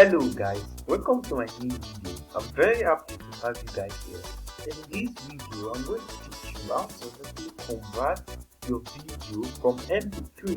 Hello guys, welcome to my new video. I'm very happy to have you guys here. In this video, I'm going to teach you how to successfully convert your video from MP3 to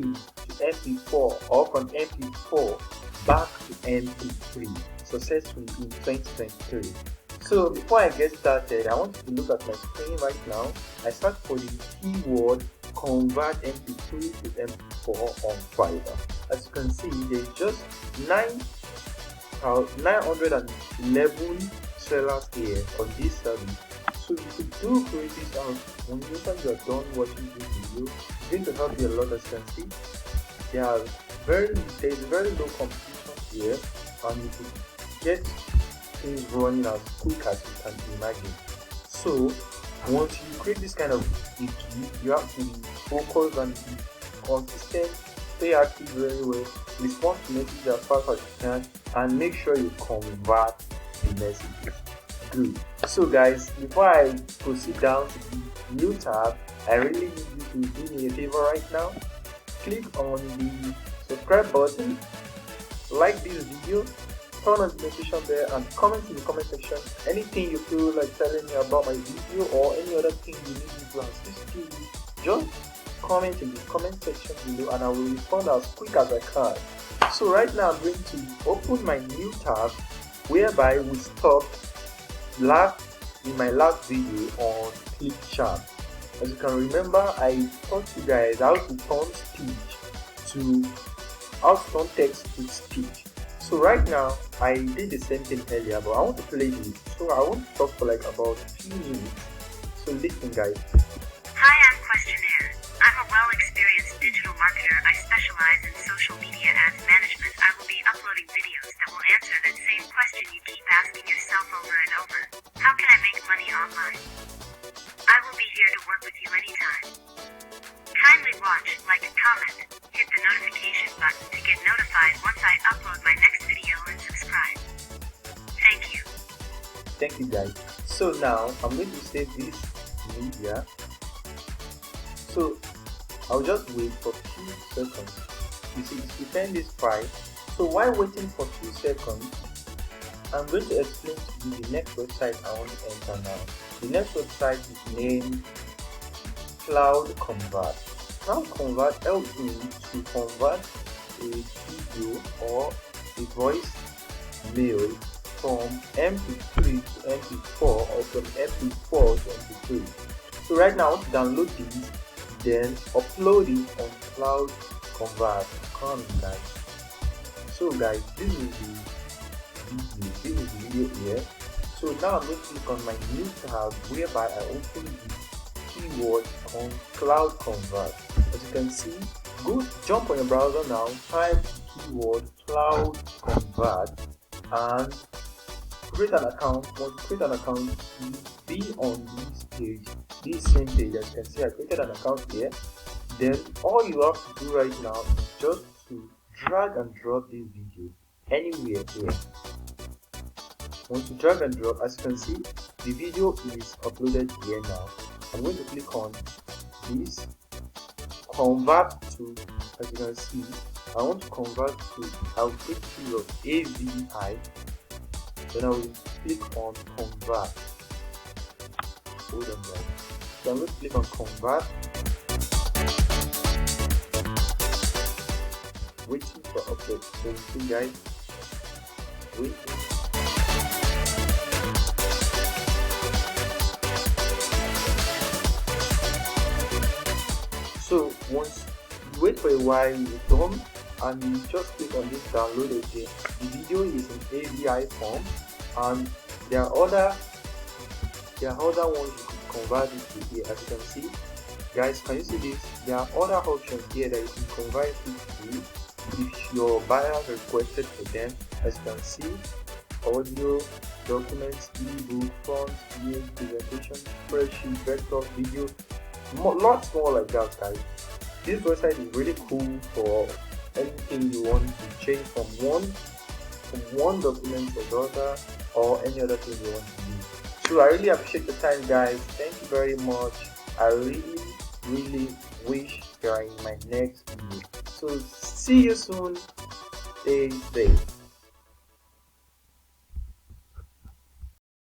MP4 or from MP4 back to MP3 successfully in 2023. So before I get started, I want you to look at my screen right now. I search for the keyword convert MP3 to MP4 on Fiverr. As you can see, there's just 911 sellers here on this service. So you could do create this out. When you are done watching this video, it's going to help you a lot. As you can see, there is very low competition here, and you could get things running as quick as you can imagine. So once you create this kind of EP, you have to be focused and be consistent, stay active very well, respond to messages as fast as you can, and make sure you convert the messages. Good. So guys, before I proceed down to the new tab, I really need you to do me a favor right now. Click on the subscribe button, like this video, turn on the notification bell, and comment in the comment section anything you feel like telling me about my video or any other thing you need me to assist you with. Just comment in the comment section below and I will respond as quick as I can. So right now I'm going to open my new tab whereby we stopped in my last video on click chart. As you can remember, I taught you guys how to turn text to speech. So right now I did the same thing earlier, but I want to play this. So I want to talk for like about 2 minutes. So listen guys. Hi, I'm Questionaire. I'm a well-experienced digital marketer. I specialize in social media ads management. I will be uploading videos that will answer that same question you keep asking yourself over and over. How can I make money online? I will be here to work with you anytime. Kindly watch, like, comment, hit the notification button to get notified once I upload my next video and subscribe. Thank you. Thank you guys. So now I'm going to save this media. So I'll just wait for 2 seconds. You see, it's returned this file. So while waiting for 2 seconds, I'm going to explain to you the next website I want to enter now. The next website is named Cloud Convert. Cloud Convert helps me to convert a video or a voice mail from MP3 to MP4 or from MP4 to MP3. So right now I want to download these, then upload it on Cloud Convert. Come guys. So guys, this is the video here. So now I'm going to click on my new tab whereby I open the keyword on Cloud Convert. As you can see, jump on your browser now, type the keyword Cloud Convert and create an account. Once you create an account, you'll be on this page, this same page. As you can see, I created an account here. Then all you have to do right now is just to drag and drop this video anywhere here. Once you drag and drop, as you can see, the video is uploaded here now. I'm going to click on this, convert to, as you can see, I want to convert to, I'll click to AVI, then I will click on convert. Hold on guys. So I'm going to click on convert. Waiting for upload. So you see guys, waiting. So once you wait for a while, you done, and you just click on this download again. The video is in AVI form, and there are other ones you could convert it to here. As you can see, guys, can you see this? There are other options here that you can convert it to if your buyer requested for them. As you can see, audio, documents, ebook, fonts, image, presentation, spreadsheet, vector, video, lots more like that guys. This website is really cool for anything you want to change from one document to another or any other thing you want to do. So I really appreciate the time guys. Thank you very much. I really wish you are in my next video. So see you soon. Stay safe.